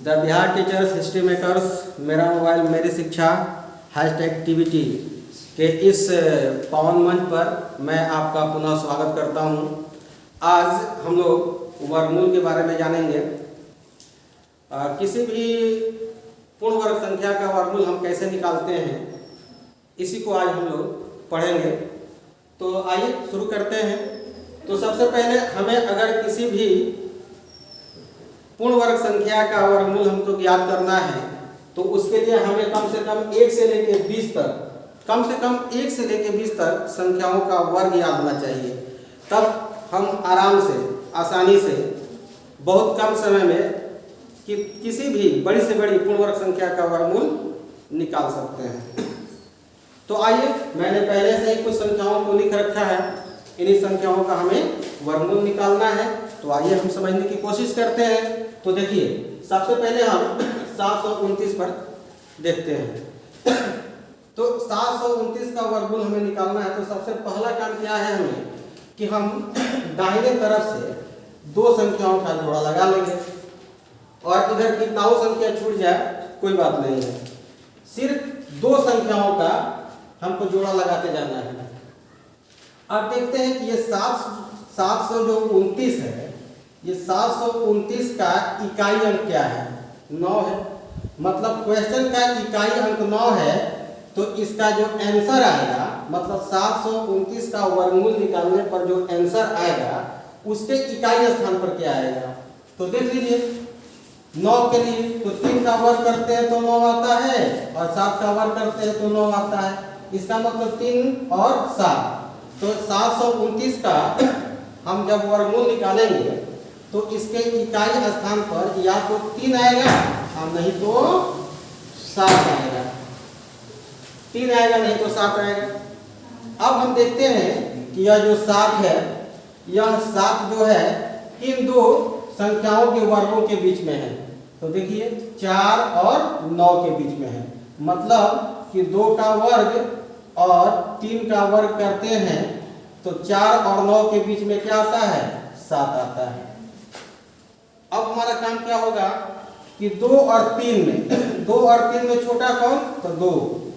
The Bihar teachers history makers मेरा mobile मेरी शिक्षा #TBT के इस पावन मंच पर मैं आपका पुनः स्वागत करता हूं। आज हम लोग वर्गमूल के बारे में जानेंगे। किसी भी पूर्ण वर्ग संख्या का वर्गमूल हम कैसे निकालते हैं, इसी को आज हम लोग पढ़ेंगे। तो आइए शुरू करते हैं। तो सबसे पहले हमें अगर किसी भी पूर्ण वर्ग संख्या का वर्गमूल हमको ज्ञात करना है तो उसके लिए हमें कम से कम 1 से लेकर 20 तक संख्याओं का वर्ग याद होना चाहिए। तब हम आराम से आसानी से बहुत कम समय में किसी भी बड़ी से बड़ी पूर्ण वर्ग संख्या का वर्गमूल निकाल सकते हैं। तो आइए, मैंने पहले से ही कुछ संख्याओं को लिख रखा है। इन्हीं संख्याओं का हमें वर्गमूल निकालना है। तो आइए हम समझने की कोशिश करते हैं। तो देखिए, सबसे पहले हम 729 पर देखते हैं। तो 729 का वर्गमूल हमें निकालना है। तो सबसे पहला काम क्या है हमें कि हम दाहिने तरफ से दो संख्याओं का जोड़ा लगा लेंगे और इधर कितना संख्या छूट जाए कोई बात नहीं है, सिर्फ दो संख्याओं का हमको जोड़ा लगाते जाना है। अब देखते हैं कि ये 729 है। ये 729 का इकाई अंक क्या है? 9 है। मतलब क्वेश्चन का इकाई अंक 9 है। तो इसका जो आंसर आएगा, मतलब 729 का वर्गमूल निकालने पर जो आंसर आएगा उसके इकाई स्थान पर क्या आएगा? तो देख लीजिए, 9 के लिए तो 3 का वर्ग करते हैं तो 9 आता है और 7 का वर्ग करते हैं तो 9 आता है। इसका मतलब 3 और 7। तो 729 का हम जब वर्गमूल निकालेंगे तो इसके इकाई स्थान पर या तो 3 आएगा और नहीं तो 7 आएगा। 3 आएगा नहीं तो 7 आएगा। अब हम देखते हैं कि यह जो 7 है, यह 7 जो है इन दो संख्याओं के वर्गों के बीच में है। तो देखिए, 4 और 9 के बीच में है। मतलब कि 2 का वर्ग और 3 का वर्ग करते हैं तो 4 और 9 के बीच में क्या आता है? 7 आता है। अब हमारा काम क्या होगा कि 2 और 3 में छोटा कौन? तो 2।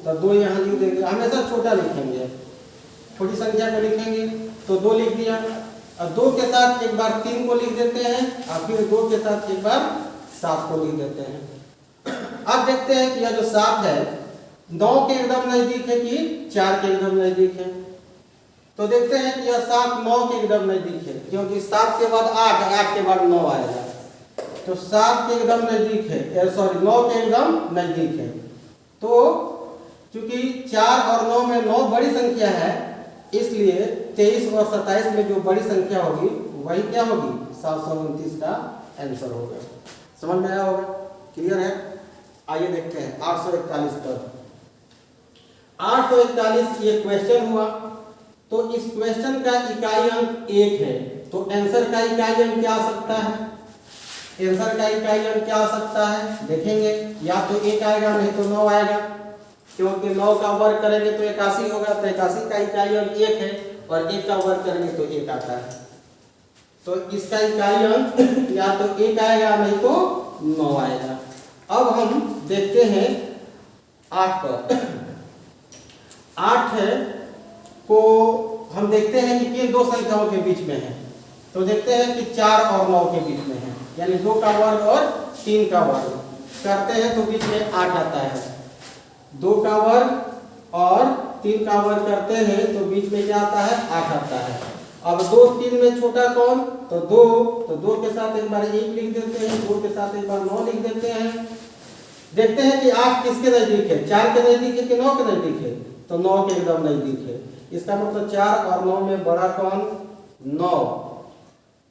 तो 2 यहाँ लिख देंगे। हमेशा छोटा लिखेंगे, छोटी संख्या को लिखेंगे। तो 2 लिख दिया और 2 के साथ एक बार 3 को लिख देते हैं और फिर 2 के साथ एक बार 7 को लिख देते हैं। अब देखते हैं कि यह जो 7 है 9 के एकदम नजदीक है कि 4 के एकदम नजदीक है। तो देखते हैं कि यह 7 9 के एकदम नजदीक है, क्योंकि 7 के बाद 8, 8 के बाद 9 आएगा। तो 7 के एकदम नजदीक है, 9 के एकदम नजदीक है। तो चूंकि 4 और 9 में 9 बड़ी संख्या है, इसलिए 23 और 27 में जो बड़ी संख्या होगी वही क्या होगी? 729 का आंसर होगा। समझ में आया होगा? क्लियर है? आइए देखते हैं 841 पर। 841 ये क्वेश्चन हुआ। तो इस क्वेश्चन का इकाई अंक 1 है। तो आंसर का इकाई अंक क्या आ सकता है? आंसर का इकाई अंक क्या आ सकता है? देखेंगे, या तो 1 आएगा नहीं तो 9 आएगा, क्योंकि 9 का वर्ग करेंगे तो 81 होगा। तो 81 का इकाई अंक 1 है और 1 का वर्ग करेंगे तो 1 आता है। तो इसका इकाई अंक या तो 1 आएगा नहीं तो 9 आएगा। अब हम देखते हैं 8 पर। 8 है को हम देखते हैं कि किन दो संख्याओं के बीच में है। तो देखते हैं कि 4 और 9 के बीच में है, यानी 2 का वर्ग और 3 का वर्ग करते हैं तो बीच में 8 आता है। 2 का वर्ग और 3 का वर्ग करते हैं तो बीच में क्या आता है? 8 आता है। अब 2 3 में छोटा कौन? तो 2। तो 2 के साथ एक बार 1 लिख देते हैं, 2 के साथ एक बार 9 लिख देते हैं। देखते हैं कि 8 किसके नजदीक है? 4 के नजदीक है कि 9 के नजदीक है? तो 9 के एकदम नजदीक है। इसका मतलब 4 और 9 में बड़ा कौन? 9।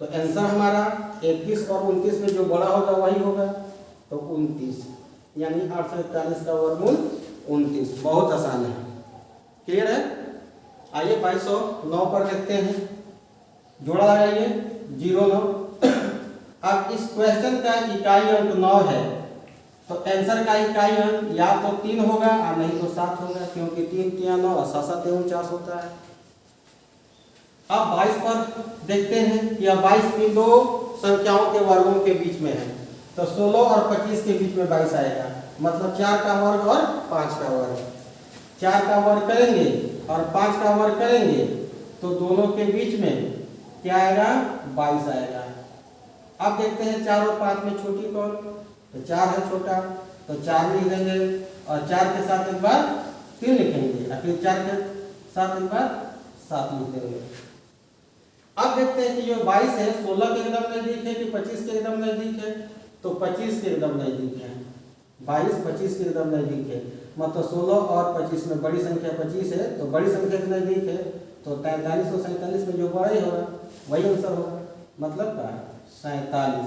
तो आंसर हमारा 21 और 29 में जो बड़ा होगा वही होगा। तो 29, यानी 841 का वर्गमूल 29। बहुत आसान है। क्लियर है? आइए 2209 पर देखते हैं। जोड़ा लगाइए 0 9। अब इस क्वेश्चन का इकाई अंक 9 है। तो आंसर का इकाई अंक या तो 3 होगा और नहीं तो 7 होगा, क्योंकि 3 3 9 और 7 7 49 होता है। अब 22 पर देखते हैं। यह 22 इन दो संख्याओं के वर्गों के बीच में है। तो 16 और 25 के बीच में 22 आएगा, मतलब 4 का वर्ग और 5 का वर्ग। 4 का वर्ग करेंगे और 5 का वर्ग करेंगे तो दोनों के बीच में क्या आएगा, 22 आएगा। अब देखते हैं 4 और 5 में छोटी कौन, तो 4 है छोटा, तो 4 लिख देंगे और 4 के साथ एक बार 3 लिखेंगे और फिर 4 के साथ एक बार 7 लिख देंगे। अब देखते हैं कि जो 22 है 16 के एकदम नजदीक है कि 25 के एकदम नजदीक है, तो 25 के एकदम नजदीक है। 22 25 के एकदम नजदीक है, मतलब 16 और 25 में बड़ी संख्या 25 है तो बड़ी संख्या के नजदीक है, तो 43 और 47 में जो बड़ा ही होगा वही आंसर होगा, मतलब क्या 47,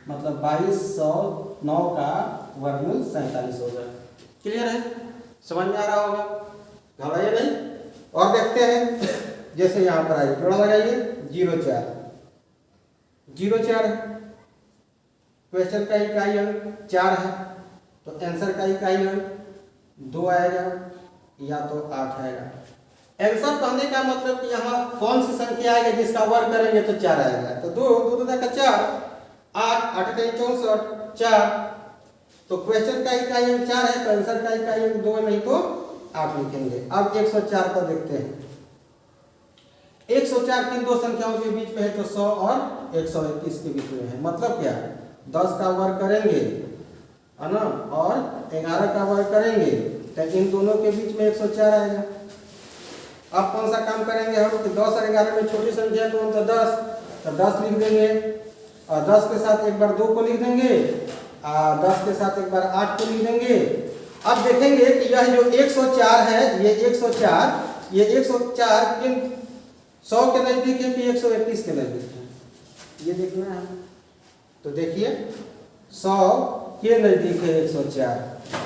मतलब 2209 का वर्गमूल 47 होगा। क्लियर है, समझ में आ रहा होगा, घबराइए नहीं। और देखते हैं जैसे यहाँ पर आइए, जोड़ा लगाइए 04 04 क्वेश्चन का इकाई अंक 4 है, तो आंसर का इकाई अंक 2 आएगा या तो 8 आएगा। आंसर कहने का मतलब कि यहाँ कौन सी संख्या आएगी जिसका वर्ग करेंगे तो 4 आएगा, तो 2 2 का 4, 8 8 का 64 4, तो क्वेश्चन का इकाई अंक 4 है तो आंसर का इकाई अंक 2 नहीं तो 8 लिखेंगे। अब 104 पर देखते हैं। 104 किन दो संख्याओं के बीच में है, तो 100 और 121 के बीच में है, मतलब क्या 10 का वर्ग करेंगे है ना और 11 का वर्ग करेंगे तो इन दोनों के बीच में 104 आएगा। अब कौन सा काम करेंगे हम, तो 10 और 11 में छोटी संख्या कौन, तो 10, तो 10 लिख देंगे और 10 के साथ एक बार 2 को लिख देंगे और 10 के साथ एक बार 8 को लिख देंगे। अब देखेंगे कि यह जो 104 है, ये 104 किन 100 के नजदीक है कि 121 के नजदीक है, ये देखना है। तो देखिए 100 के नजदीक है 104,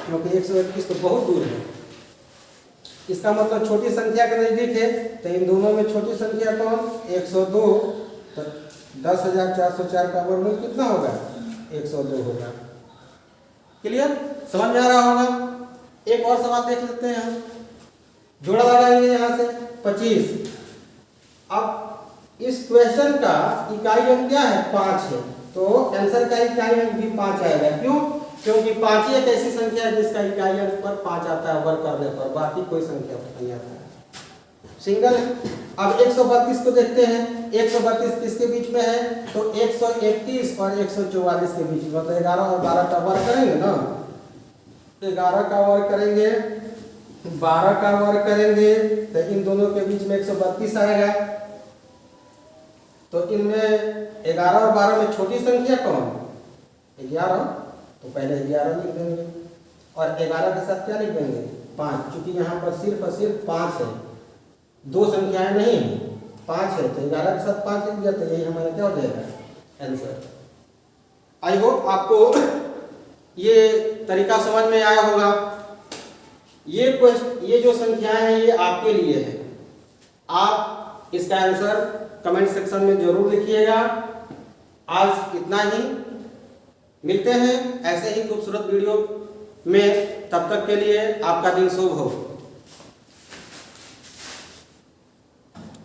क्योंकि 121 तो बहुत दूर है, इसका मतलब छोटी संख्या के नजदीक है, तो इन दोनों में छोटी संख्या कौन 102, तो 10,404 का वर्गमूल कितना होगा 102 होगा। क्लियर, समझ में आ रहा होगा। एक और सवाल देख लेते हैं हम, जोड़ा लगाएंगे यहाँ से 25। अब इस क्वेश्चन का इकाई अंक क्या है 5 है, तो आंसर का इकाई अंक भी 5 आएगा। क्यों, क्योंकि 5 ही एक ऐसी संख्या है जिसका इकाई अंक पर 5 आता है वर्ग करने पर, बाकी कोई संख्या पर नहीं आता है, सिंगल है। अब 132 को देखते हैं, 132 किसके बीच में है, तो 131 और 144 के बीच में, मतलब 11 और 12 का वर्ग करेंगे ना, 11 का वर्ग करेंगे 12 का वर्ग करेंगे तो इन दोनों के बीच में 132 आएगा। तो इनमें 11 और 12 में छोटी संख्या कौन 11, तो पहले 11 लिख देंगे और 11 के साथ क्या लिख देंगे 5, क्योंकि यहाँ पर सिर्फ और सिर्फ 5 है, दो संख्याएं नहीं है, 5 है, तो 11 के साथ 5 लिख दिया, तो यही हमारा क्या हो जाएगा आंसर। आई होप आपको ये तरीका समझ में आया होगा। ये जो संख्याएं हैं ये आपके लिए है, आप इसका आंसर कमेंट सेक्शन में जरूर लिखिएगा। आज इतना ही, मिलते हैं ऐसे ही खूबसूरत वीडियो में, तब तक के लिए आपका दिन शुभ हो।